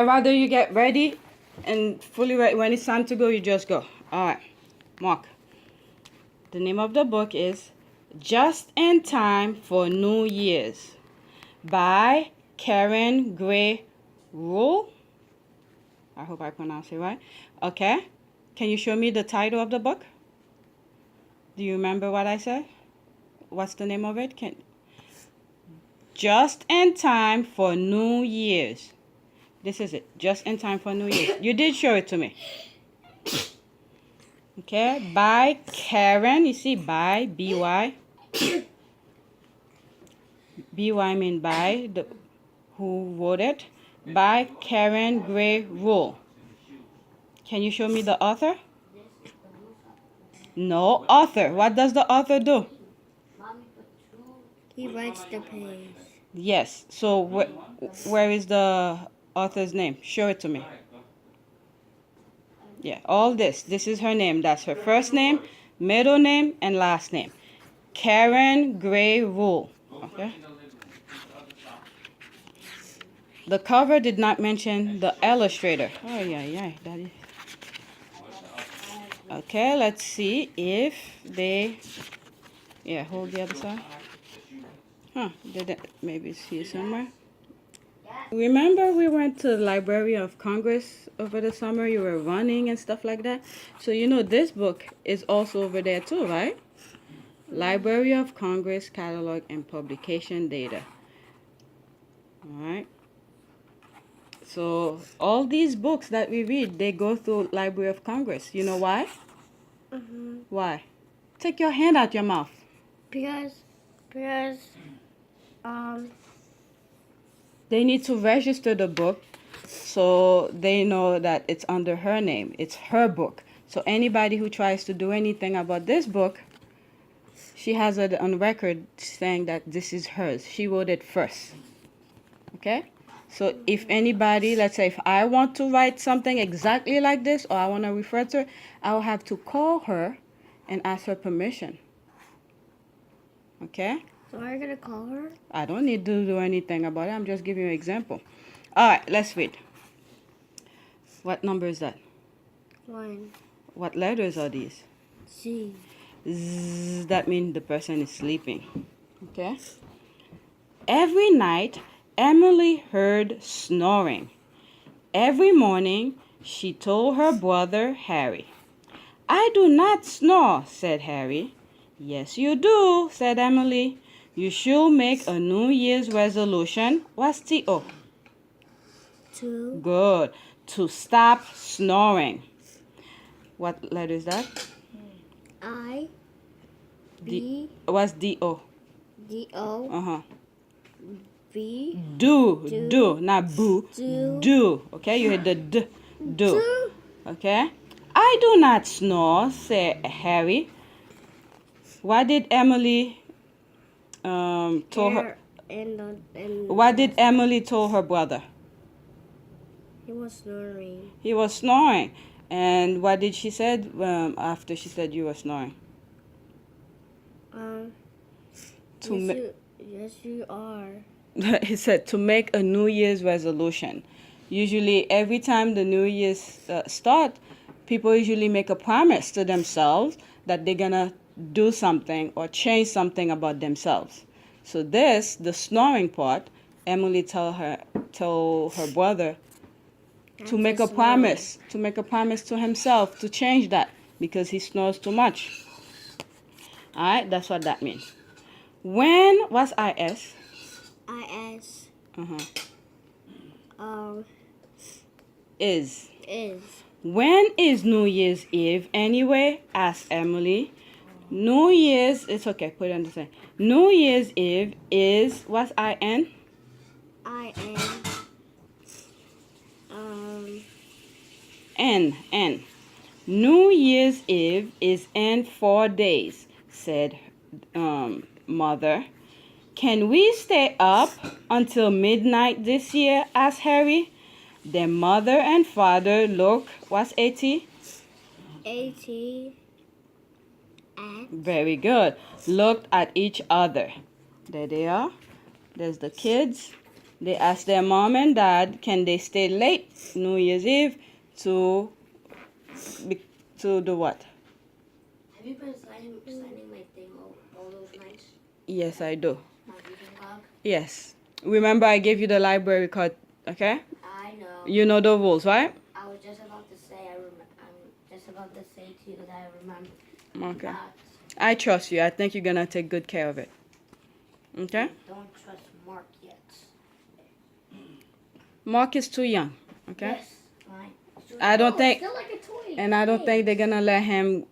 I'd rather you get ready and fully ready. When it's time to go, you just go. All right, Mark. The name of the book is Just in Time for New Year's by Karen Gray Rule. I hope I pronounced it right. Okay. Can you show me the title of the book? Do you remember what I said? What's the name of it? Just in Time for New Year's. This is it. Just in Time for New Year's. You did show it to me. Okay. By Karen. You see by, B-Y. B-Y mean by, who wrote it. By Karen Gray Rule. Can you show me the author? No, author. What does the author do? He writes the page. Yes. So where is the author's name? Show it to me. Yeah, all this. This is her name. That's her first name, middle name, and last name. Karen Gray Rule. Okay. The cover did not mention the illustrator. Oh, yeah, Daddy. Okay, let's see if they... Yeah, hold the other side. Huh, did it maybe see it somewhere? Remember we went to the Library of Congress over the summer? You were running and stuff like that. So you know this book is also over there too, right? Library of Congress Catalog and Publication Data. All right. So all these books that we read, they go through Library of Congress. You know why? Why? Take your hand out your mouth. Because they need to register the book so they know that it's under her name. It's her book. So anybody who tries to do anything about this book, she has it on record saying that this is hers. She wrote it first. Okay? So if anybody, let's say if I want to write something exactly like this or I want to refer to it, I will have to call her and ask her permission. Okay? So are you going to call her? I don't need to do anything about it. I'm just giving you an example. All right, let's read. What number is that? 1. What letters are these? Z. Z, that means the person is sleeping. Okay? Every night, Emily heard snoring. Every morning, she told her brother Harry. I do not snore, said Harry. Yes, you do, said Emily. You should make a New Year's resolution. What's T-O? 2. Good. To stop snoring. What letter is that? I. B. What's D-O? D-O. Uh-huh. B. Do. Not boo. Do. Okay, you heard the D. Do. Okay? I do not snore, said Harry. What did Emily told her? What did Emily told her brother? He was snoring. He was snoring. And what did she said after she said you were snoring? Yes, you are. He said to make a New Year's resolution. Usually every time the New Year's start, people usually make a promise to themselves that they're going to do something or change something about themselves. So this, the snoring part, Emily told her brother to make a promise to himself to change that because he snores too much. All right, that's what that means. When, what's I-S? I-S. Is. Is. When is New Year's Eve anyway? Asked Emily. New Year's, it's okay, put it on the same. New Year's Eve is, what's I-N? I-N. N. New Year's Eve is in 4 days, said Mother. Can we stay up until midnight this year? Asked Harry. Their mother and father looked, what's A-T? A-T. At. Very good. Looked at each other. There they are. There's the kids. They asked their mom and dad, can they stay late New Year's Eve to do what? Have you been signing my thing all those nights? Yes, I do. My reading log? Yes. Remember, I gave you the library card, okay? I know. You know the rules, right? I was just about to say, I'm just about to say to you that I remember. Okay. That. I trust you. I think you're going to take good care of it. Okay? Don't trust Mark yet. Mark is too young, okay? Yes, fine. I don't think, Still like a toy. and I don't think they're going to let him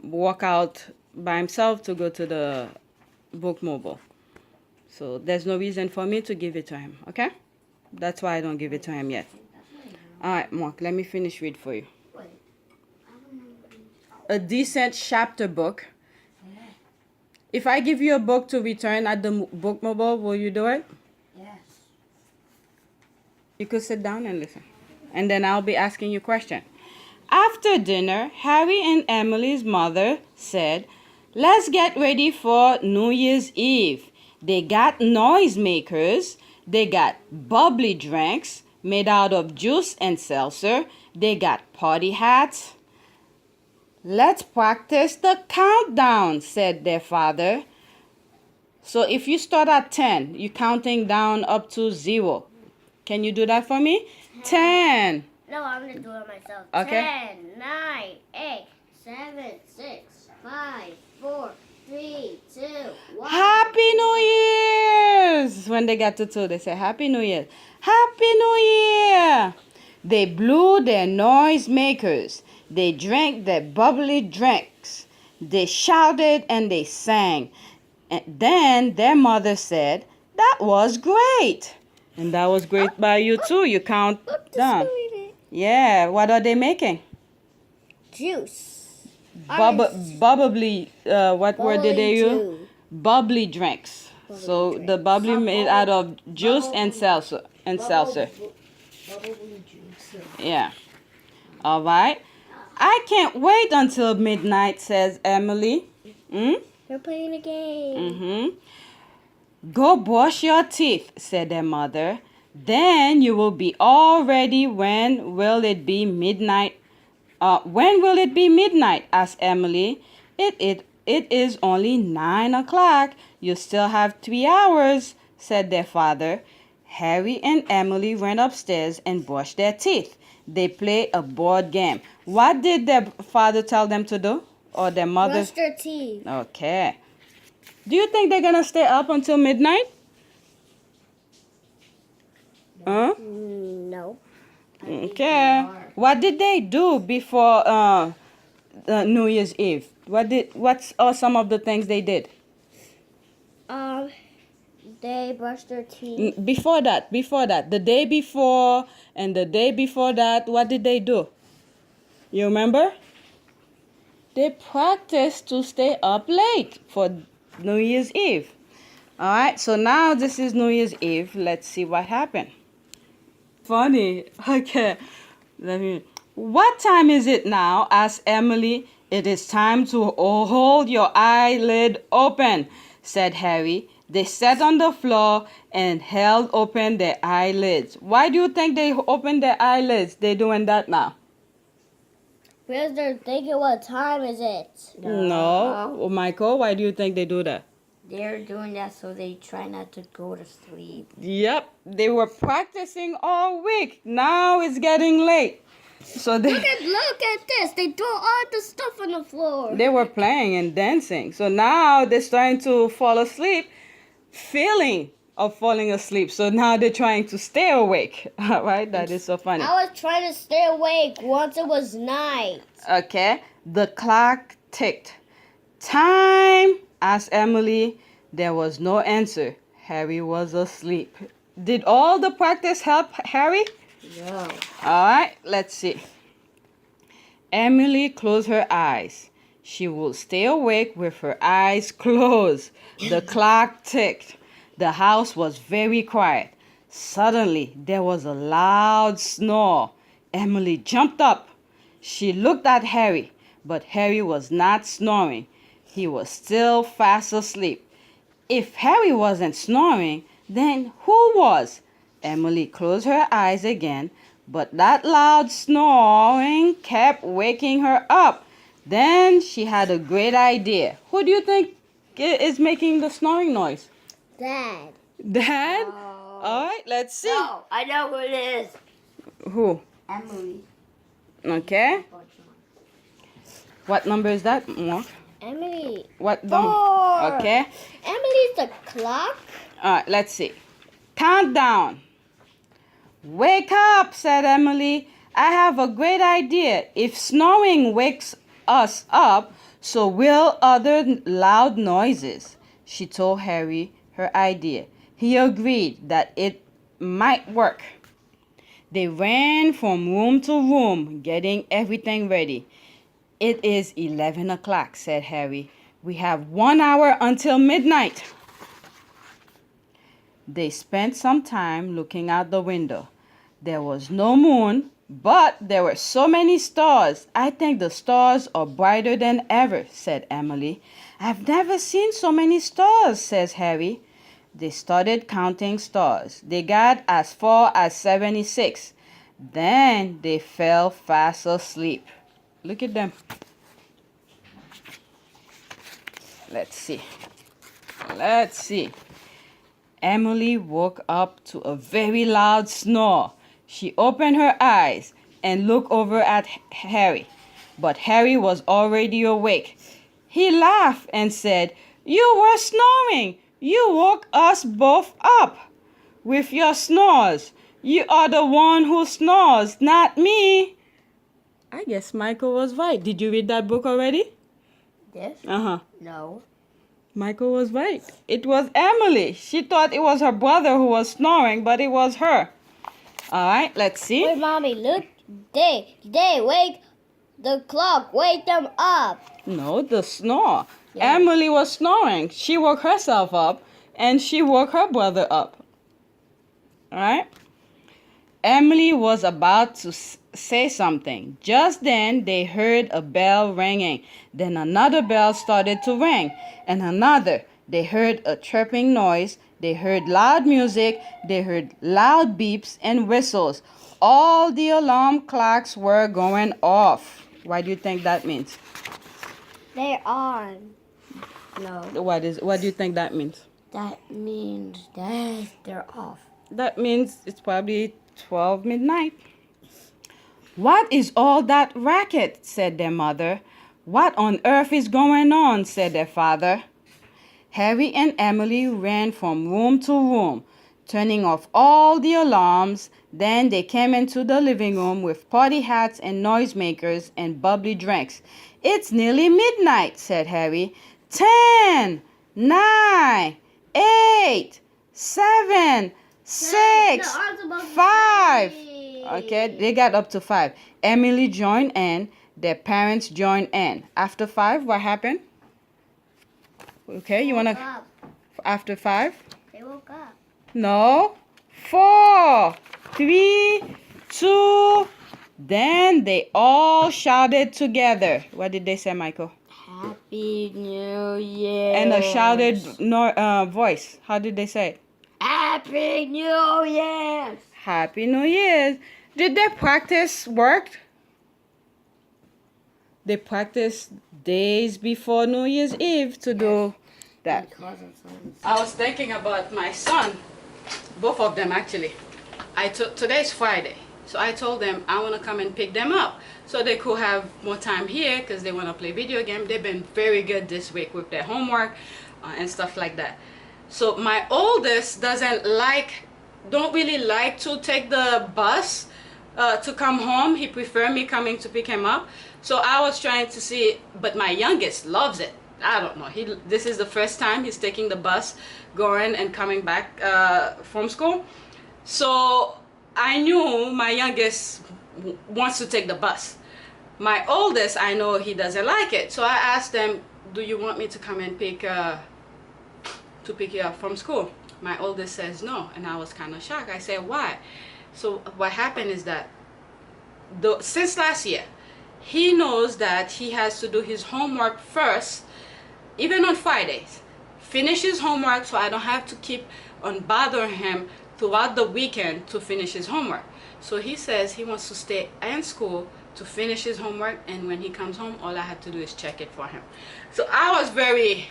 walk out by himself to go to the book mobile. So there's no reason for me to give it to him, okay? That's why I don't give it to him yet. All right, Mark, let me finish read for you. Wait. I remember. A decent chapter book. If I give you a book to return at the book mobile, will you do it? Yes. You could sit down and listen. And then I'll be asking you questions. After dinner, Harry and Emily's mother said, let's get ready for New Year's Eve. They got noisemakers. They got bubbly drinks made out of juice and seltzer. They got party hats. Let's practice the countdown, said their father. So if you start at 10, you're counting down up to 0. Can you do that for me? 10. No, I'm going to do it myself. Okay. 10, 9, 8, 7, 6, 5, 4, 3, 2, 1. Happy New Year's! When they get to 2, they say, Happy New Year. Happy New Year! They blew their noisemakers. They drank their bubbly drinks. They shouted and they sang. And then their mother said, that was great. And that was great by you too. You count down. Yeah, what are they making? Juice. Bubbly, what word did they use? Juice. Bubbly drinks. So the bubbly made out of juice and seltzer. Bubbly juice. Yeah. All right. I can't wait until midnight, says Emily. We're playing a game. Go brush your teeth, said their mother. Then you will be all ready. When will it be midnight? When will it be midnight? Asked Emily. It is only 9 o'clock. You still have 3 hours, said their father. Harry and Emily went upstairs and brushed their teeth. They played a board game. What did their father tell them to do? Or their mother? Brush their teeth. Okay. Do you think they're going to stay up until midnight? Huh? No. Okay. What did they do before New Year's Eve? What's some of the things they did? They brushed their teeth. Before that, the day before and the day before that, what did they do? You remember? They practiced to stay up late for New Year's Eve. All right, so now this is New Year's Eve. Let's see what happened. Funny. Okay. What time is it now? Asked Emily. It is time to hold your eyelid open, said Harry. They sat on the floor and held open their eyelids. Why do you think they opened their eyelids? They're doing that now. Because they're thinking, what time is it? No. Oh, Michael, why do you think they do that? They're doing that so they try not to go to sleep. Yep. They were practicing all week. Now it's getting late. So Look at this. They throw all the stuff on the floor. They were playing and dancing. So now they're starting to fall asleep, feeling of falling asleep. So now they're trying to stay awake. All right, that is so funny. I was trying to stay awake once it was night. Okay, the clock ticked. Time, asked Emily. There was no answer. Harry was asleep. Did all the practice help Harry? No. All right, let's see. Emily closed her eyes. She would stay awake with her eyes closed. The clock ticked. The house was very quiet. Suddenly, there was a loud snore. Emily jumped up. She looked at Harry, but Harry was not snoring. He was still fast asleep. If Harry wasn't snoring, then who was? Emily closed her eyes again, but that loud snoring kept waking her up. Then she had a great idea. Who do you think is making the snoring noise? Dad. Dad? Oh. All right, let's see. No, I know who it is. Who? Emily. Okay. What number is that, Mark? Emily. What 4. Okay. Emily's the clock. All right, let's see. Countdown. Wake up, said Emily. I have a great idea. If snoring wakes us up, so will other loud noises. She told Harry her idea. He agreed that it might work. They ran from room to room, getting everything ready. It is 11 o'clock, said Harry. We have 1 hour until midnight. They spent some time looking out the window. There was no moon, but there were so many stars. I think the stars are brighter than ever, said Emily. I've never seen so many stars, says Harry. They started counting stars. They got as far as 76. Then they fell fast asleep. Look at them. Let's see. Emily woke up to a very loud snore. She opened her eyes and looked over at Harry, but Harry was already awake. He laughed and said, "You were snoring. You woke us both up with your snores. You are the one who snores, not me." I guess Michael was right. Did you read that book already? This? Uh-huh. No. Michael was right. It was Emily. She thought it was her brother who was snoring, but it was her. All right, let's see. Wait, Mommy, look. They wake the clock. Wake them up. No, the snore. Yeah. Emily was snoring. She woke herself up, and she woke her brother up. All right? Emily was about to say something. Just then, they heard a bell ringing. Then another bell started to ring, and another. They heard a chirping noise. They heard loud music. They heard loud beeps and whistles. All the alarm clocks were going off. What do you think that means? They're on. No. What do you think that means? That means that they're off. That means it's probably 12 midnight. What is all that racket? Said their mother. What on earth is going on? Said their father. Harry and Emily ran from room to room, turning off all the alarms. Then they came into the living room with party hats and noisemakers and bubbly drinks. It's nearly midnight, said Harry. 10, 9, 8, 7, 6, 5. Okay, they got up to 5. Emily joined in. Their parents joined in. After 5, what happened? Okay, you want to... After 5? They woke up. No. 4, 3, 2. Then they all shouted together. What did they say, Michael? Happy New Year. And a shouted voice. How did they say it? Happy New Year. Happy New Year's. Did they practice work? They practiced days before New Year's Eve to do that. I was thinking about my son, both of them actually. Today's Friday, so I told them I want to come and pick them up so they could have more time here because they want to play video game. They've been very good this week with their homework and stuff like that. So my oldest don't really like to take the bus to come home. He prefer me coming to pick him up. So I was trying to see, but my youngest loves it. I don't know. This is the first time he's taking the bus, going and coming back from school. So I knew my youngest wants to take the bus. My oldest, I know he doesn't like it. So I asked them, "Do you want me to come and pick you up from school?" My oldest says no, and I was kind of shocked. I said, "Why?" So what happened is that since last year, he knows that he has to do his homework first, even on Fridays. Finish his homework so I don't have to keep on bothering him throughout the weekend to finish his homework. So he says he wants to stay in school to finish his homework, and when he comes home, all I have to do is check it for him. So I was very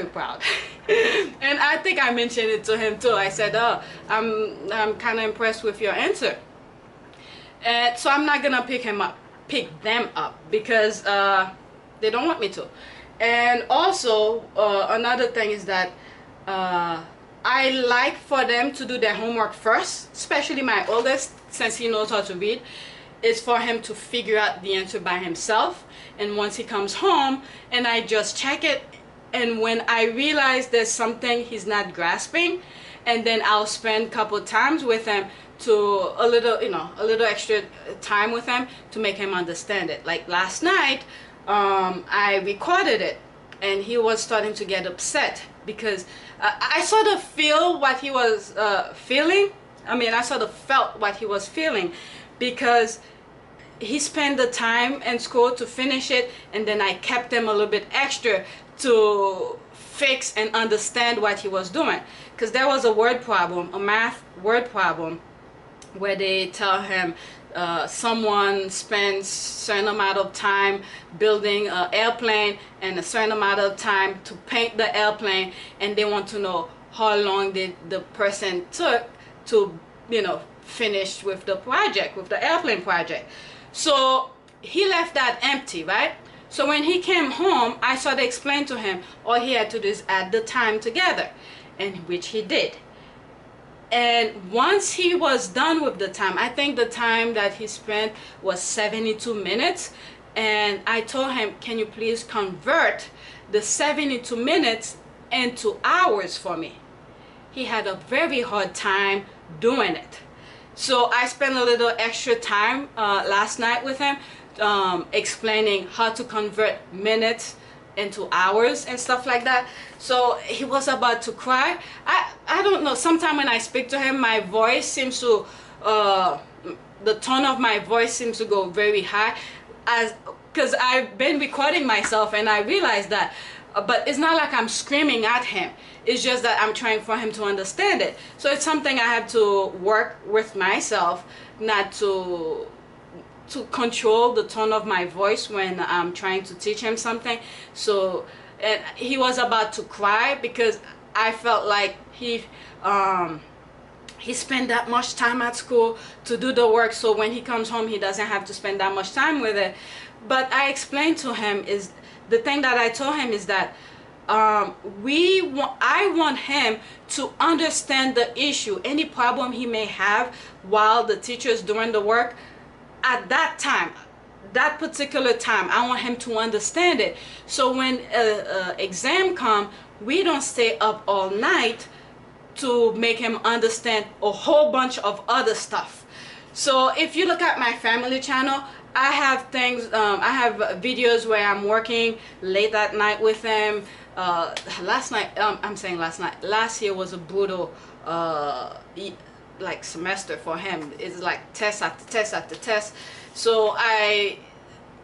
proud. And I think I mentioned it to him too. I said, oh, I'm kind of impressed with your answer. And so I'm not gonna pick them up because they don't want me to. And also another thing is that I like for them to do their homework first, especially my oldest, since he knows how to read, is for him to figure out the answer by himself. And once he comes home, and I just check it, and when I realize there's something he's not grasping, and then I'll spend a couple times with him to a little extra time with him to make him understand it. Like last night, I recorded it, and he was starting to get upset because I sort of feel what he was feeling. I mean, I sort of felt what he was feeling because he spent the time in school to finish it, and then I kept him a little bit extra to fix and understand what he was doing. Because there was a word problem, a math word problem, where they tell him someone spends certain amount of time building an airplane and a certain amount of time to paint the airplane, and they want to know how long did the person took to finish with the project, with the airplane project. So he left that empty, right? So when he came home, I sort of explained to him all he had to do is add the time together, and which he did. And once he was done with the time, I think the time that he spent was 72 minutes. And I told him, can you please convert the 72 minutes into hours for me? He had a very hard time doing it. So I spent a little extra time last night with him explaining how to convert minutes into hours and stuff like that. So he was about to cry. I don't know, sometimes when I speak to him, my voice seems to the tone of my voice seems to go very high, because I've been recording myself and I realized that, but it's not like I'm screaming at him. It's just that I'm trying for him to understand it. So it's something I have to work with myself, not to control the tone of my voice when I'm trying to teach him something. So and he was about to cry because I felt like he spent that much time at school to do the work, so when he comes home he doesn't have to spend that much time with it. But I explained to him, is the thing that I told him is that I want him to understand the issue, any problem he may have while the teacher is doing the work. At that time, that particular time, I want him to understand it. So when exam come, we don't stay up all night to make him understand a whole bunch of other stuff. So if you look at my family channel, I have things, I have videos where I'm working late at night with him. Last year was a brutal like semester for him. It's like test after test after test. So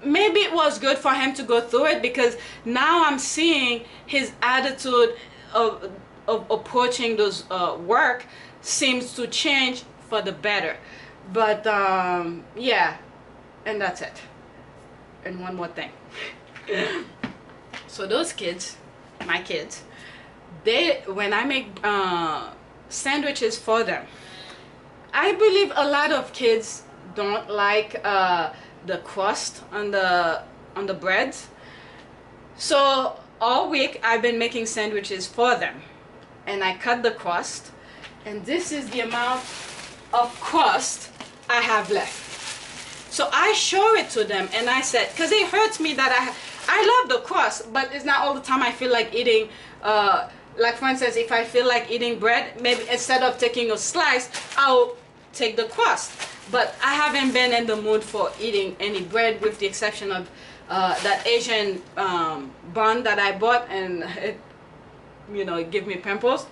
maybe it was good for him to go through it, because now I'm seeing his attitude of approaching those work seems to change for the better. But yeah, and that's it. And one more thing. So those kids, my kids, when I make sandwiches for them, I believe a lot of kids don't like the crust on the bread. So all week I've been making sandwiches for them, and I cut the crust, and this is the amount of crust I have left. So I show it to them, and I said, because it hurts me that I love the crust, but it's not all the time I feel like eating. Like for instance, if I feel like eating bread, maybe instead of taking a slice, I'll take the crust. But I haven't been in the mood for eating any bread, with the exception of that Asian bun that I bought, and it gave me pimples.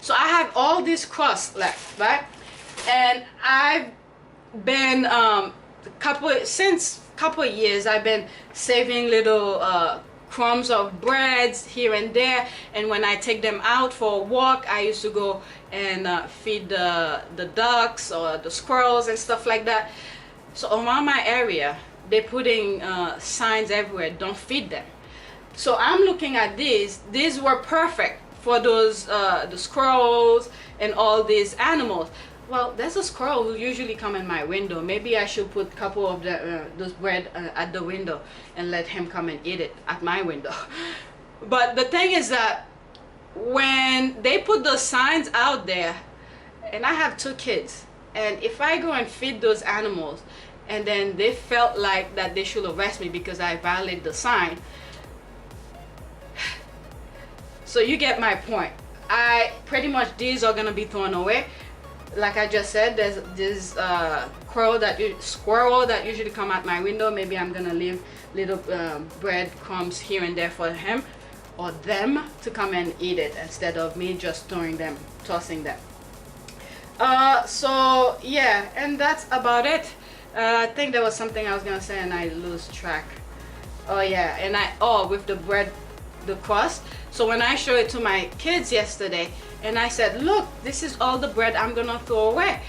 So I have all this crust left, right? And I've been since couple of years I've been saving little crumbs of breads here and there. And when I take them out for a walk, I used to go and feed the ducks or the squirrels and stuff like that. So around my area, they're putting signs everywhere, don't feed them. So I'm looking at these were perfect for those the squirrels and all these animals. Well, there's a squirrel who usually come in my window. Maybe I should put a couple of those bread at the window and let him come and eat it at my window. But the thing is that when they put those signs out there, and I have 2 kids, and if I go and feed those animals and then they felt like that they should arrest me because I violated the sign, so you get my point. I pretty much, these are gonna be thrown away. Like I just said, there's this squirrel that usually come at my window. Maybe I'm gonna leave little bread crumbs here and there for him or them to come and eat it instead of me just tossing them. So yeah, and that's about it. I think there was something I was gonna say and I lose track. Oh yeah, and with the bread, the crust. So when I showed it to my kids yesterday, and I said, look, this is all the bread I'm gonna throw away.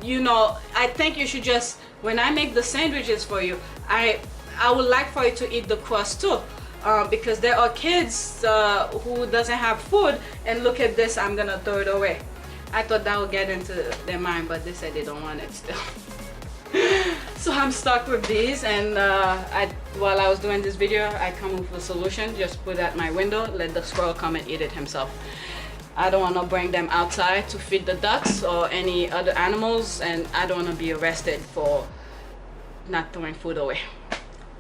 You know, I think you should just, when I make the sandwiches for you, I would like for you to eat the crust too. Because there are kids who doesn't have food, and look at this, I'm gonna throw it away. I thought that would get into their mind, but they said they don't want it still. So I'm stuck with these, and while I was doing this video, I come up with a solution. Just put it at my window, let the squirrel come and eat it himself. I don't want to bring them outside to feed the ducks or any other animals, and I don't want to be arrested for not throwing food away.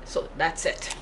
So that's it.